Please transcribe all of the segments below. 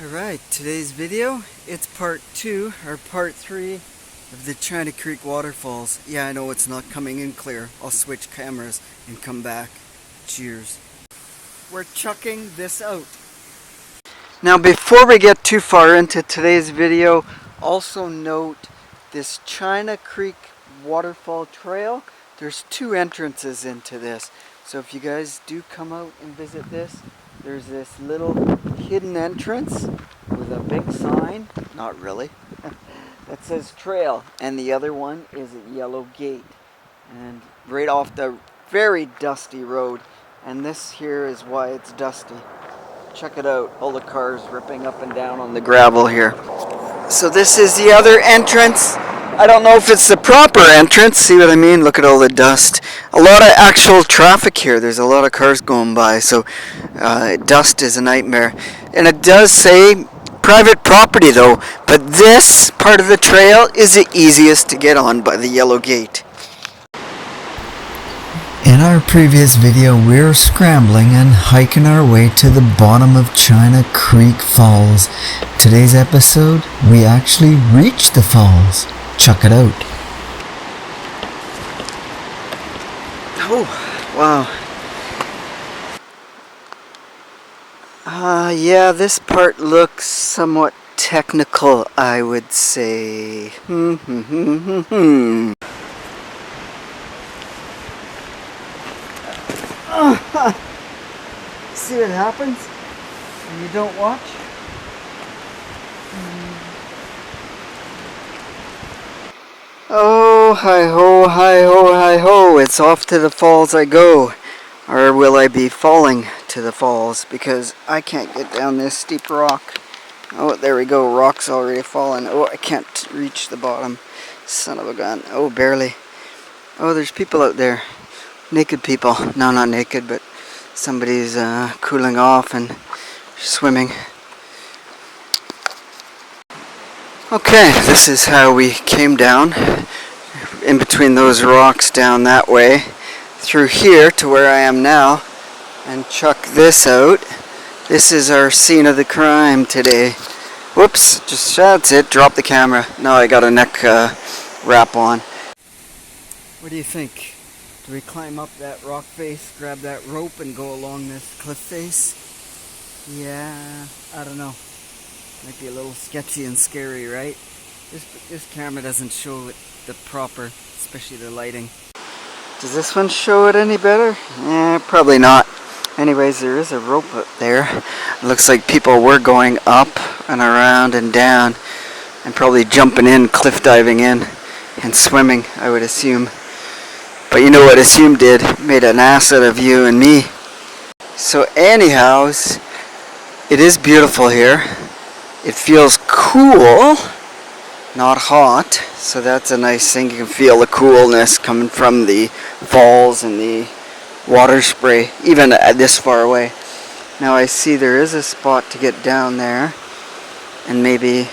Alright, today's video, it's part 2 or part 3 of the China Creek waterfalls. Yeah, I know it's not coming in clear. I'll switch cameras and come back. Cheers. We're chucking this out. Now before we get too far into today's video, also note this China Creek waterfall trail. There's 2 entrances into this. So if you guys do come out and visit this, there's this little hidden entrance with a big sign, not really, that says trail, and the other one is a yellow gate, and right off the very dusty road. And this here is why it's dusty. Check it out, all the cars ripping up and down on the gravel here. So this is the other entrance. I don't know if it's the proper entrance, see what I mean? Look at all the dust. A lot of actual traffic here, there's a lot of cars going by, so dust is a nightmare. And it does say private property though, but this part of the trail is the easiest to get on by the yellow gate. In our previous video, we were scrambling and hiking our way to the bottom of China Creek Falls. Today's episode, we actually reached the falls. Check it out. Oh, wow. Yeah, this part looks somewhat technical, I would say. See what happens when you don't watch? Oh, hi-ho, hi-ho, hi-ho, it's off to the falls I go. Or will I be falling to the falls because I can't get down this steep rock. Oh, there we go, rock's already fallen. Oh, I can't reach the bottom. Son of a gun. Oh, barely. Oh, there's people out there. Naked people. No, not naked, but somebody's cooling off and swimming. Okay, this is how we came down, in between those rocks down that way, through here to where I am now, and chuck this out. This is our scene of the crime today. Whoops, just that's it, drop the camera. No, I got a neck wrap on. What do you think? Do we climb up that rock face, grab that rope, and go along this cliff face? Yeah, I don't know. Might be a little sketchy and scary, right? This camera doesn't show it the proper, especially the lighting. Does this one show it any better? Probably not. Anyways, there is a rope up there. It looks like people were going up and around and down, and probably jumping in, cliff diving in, and swimming, I would assume. But you know what Assume did? Made an ass out of you and me. So anyhows, it is beautiful here. It feels cool, not hot, so that's a nice thing. You can feel the coolness coming from the falls and the water spray, even this far away. Now I see there is a spot to get down there and maybe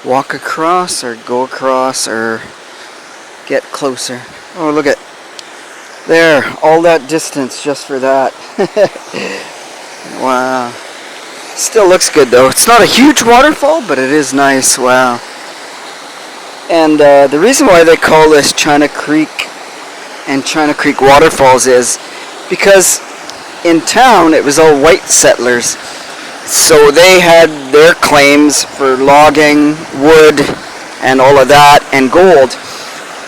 walk across or go across or get closer. Oh, look at there, all that distance just for that. Wow. Still looks good though. It's not a huge waterfall, but it is nice. Wow. And the reason why they call this China Creek and China Creek waterfalls is because in town it was all white settlers. So they had their claims for logging, wood, and all of that, and gold.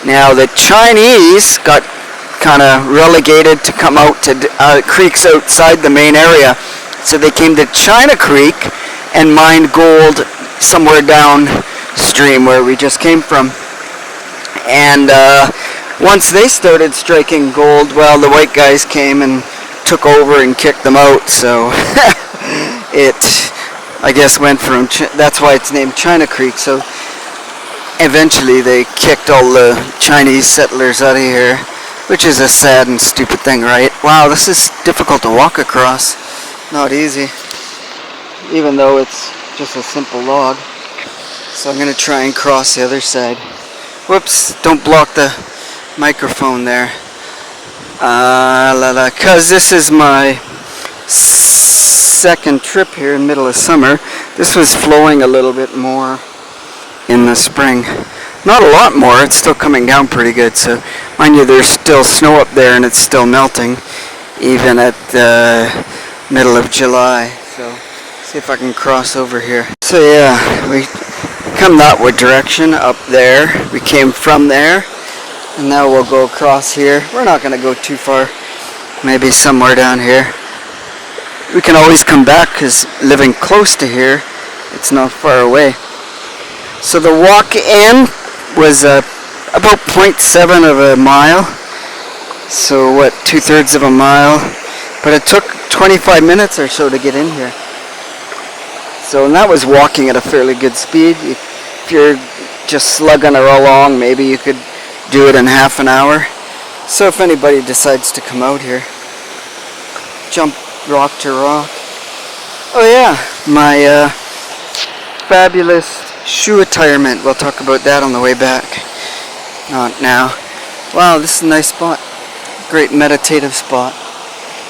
Now the Chinese got kind of relegated to come out to creeks outside the main area. So they came to China Creek and mined gold somewhere downstream where we just came from. And once they started striking gold, well, the white guys came and took over and kicked them out. So it, I guess, went from, that's why it's named China Creek. So eventually they kicked all the Chinese settlers out of here, which is a sad and stupid thing, right? Wow, this is difficult to walk across. Not easy, even though it's just a simple log. So I'm going to try and cross the other side. Whoops, don't block the microphone there. Because this is my second trip here in the middle of summer. This was flowing a little bit more in the spring. Not a lot more, it's still coming down pretty good. So mind you, there's still snow up there and it's still melting even at the middle of July. So see if I can cross over here. So yeah, we come that way direction up there. We came from there and now we'll go across here. We're not going to go too far, maybe somewhere down here. We can always come back because living close to here, it's not far away. So the walk in was about 0.7 of a mile. So what, 2/3 of a mile? But it took 25 minutes or so to get in here. So and that was walking at a fairly good speed. If you're just slugging along, maybe you could do it in half an hour. So if anybody decides to come out here, jump rock to rock. Oh yeah, my fabulous shoe retirement. We'll talk about that on the way back. Not now. Wow, this is a nice spot. Great meditative spot.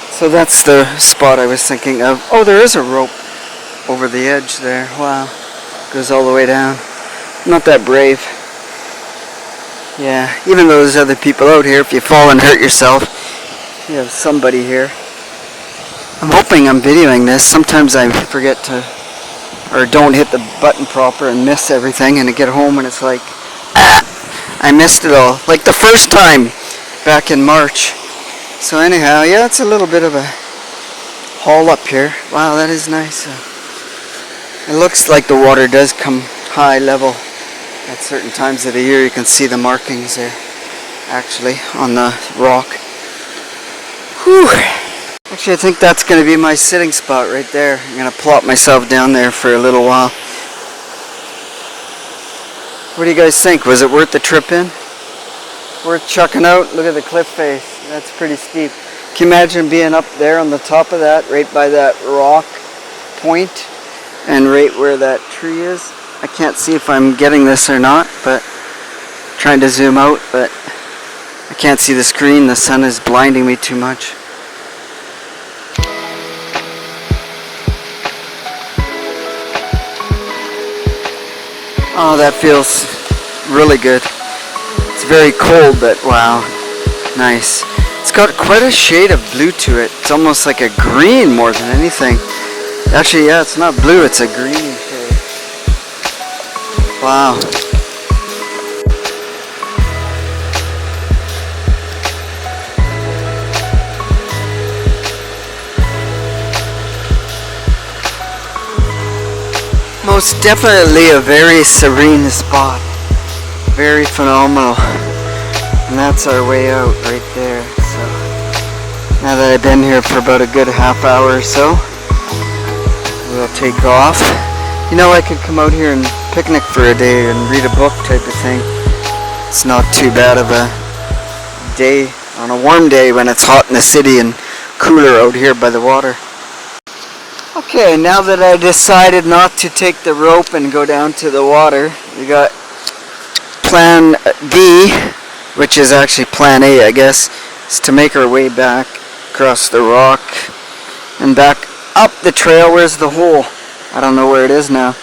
So that's the spot I was thinking of. Oh, there is a rope over the edge there. Wow. Goes all the way down. Not that brave. Yeah, even though there's other people out here, if you fall and hurt yourself, you have somebody here. I'm hoping I'm videoing this. Sometimes I forget to, or don't hit the button proper and miss everything, and I get home and it's like, I missed it all. Like the first time back in March. So anyhow, yeah, it's a little bit of a haul up here. Wow, that is nice. It looks like the water does come high level at certain times of the year. You can see the markings there, actually, on the rock. Whew. Actually, I think that's going to be my sitting spot right there. I'm going to plop myself down there for a little while. What do you guys think? Was it worth the trip in? Worth chucking out? Look at the cliff face. That's pretty steep. Can you imagine being up there on the top of that, right by that rock point, and right where that tree is? I can't see if I'm getting this or not, but trying to zoom out, but I can't see the screen. The sun is blinding me too much. Oh, that feels really good. It's very cold, but wow, nice. It's got quite a shade of blue to it. It's almost like a green more than anything. Actually, yeah, it's not blue, it's a green shade. Wow. Most definitely a very serene spot. Very phenomenal. And that's our way out right there. So now that I've been here for about a good half hour or so, we'll take off. You know, I could come out here and picnic for a day and read a book type of thing. It's not too bad of a day on a warm day when it's hot in the city and cooler out here by the water. Okay, now that I decided not to take the rope and go down to the water, we got plan B, which is actually plan A, I guess, is to make our way back across the rock and back up the trail. Where's the hole? I don't know where it is now.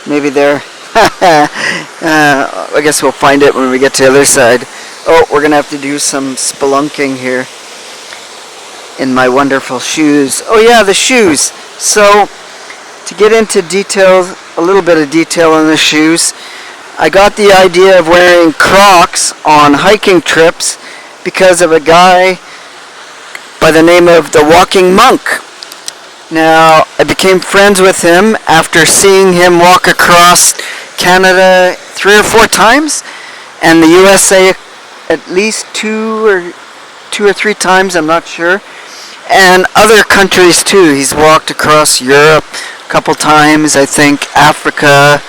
Maybe there. I guess we'll find it when we get to the other side. Oh, we're gonna have to do some spelunking here in my wonderful shoes. Oh yeah, the shoes. So, to get into details, a little bit of detail on the shoes, I got the idea of wearing Crocs on hiking trips because of a guy by the name of the Walking Monk. Now, I became friends with him after seeing him walk across Canada 3 or 4 times, and the USA at least two or three times, I'm not sure. And other countries too. He's walked across Europe a couple times, I think Africa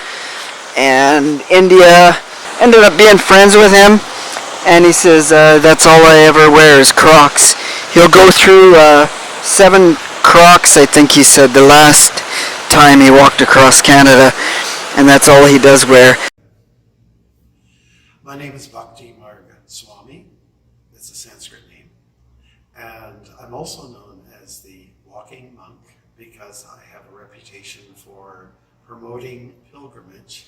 and India. Ended up being friends with him, and he says that's all I ever wear is Crocs. He'll go through 7 Crocs, I think he said, the last time he walked across Canada, and that's all he does wear. My name is Bhakti Marg Swami. It's a Sanskrit name. And I'm also known as the Walking Monk because I have a reputation for promoting pilgrimage,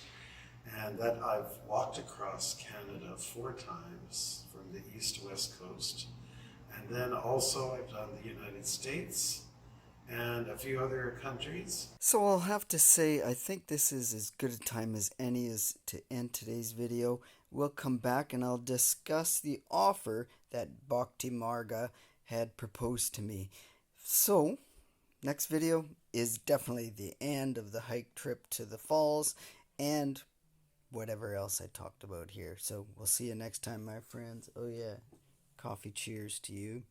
and that I've walked across Canada 4 times from the east to west coast. And then also I've done the United States and a few other countries. So I'll have to say, I think this is as good a time as any as to end today's video. We'll come back and I'll discuss the offer that Bhakti Marga had proposed to me. So, next video is definitely the end of the hike trip to the falls and whatever else I talked about here. So we'll see you next time, my friends. Oh yeah, coffee cheers to you.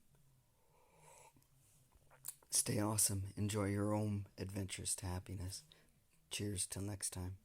Stay awesome. Enjoy your own adventures to happiness. Cheers till next time.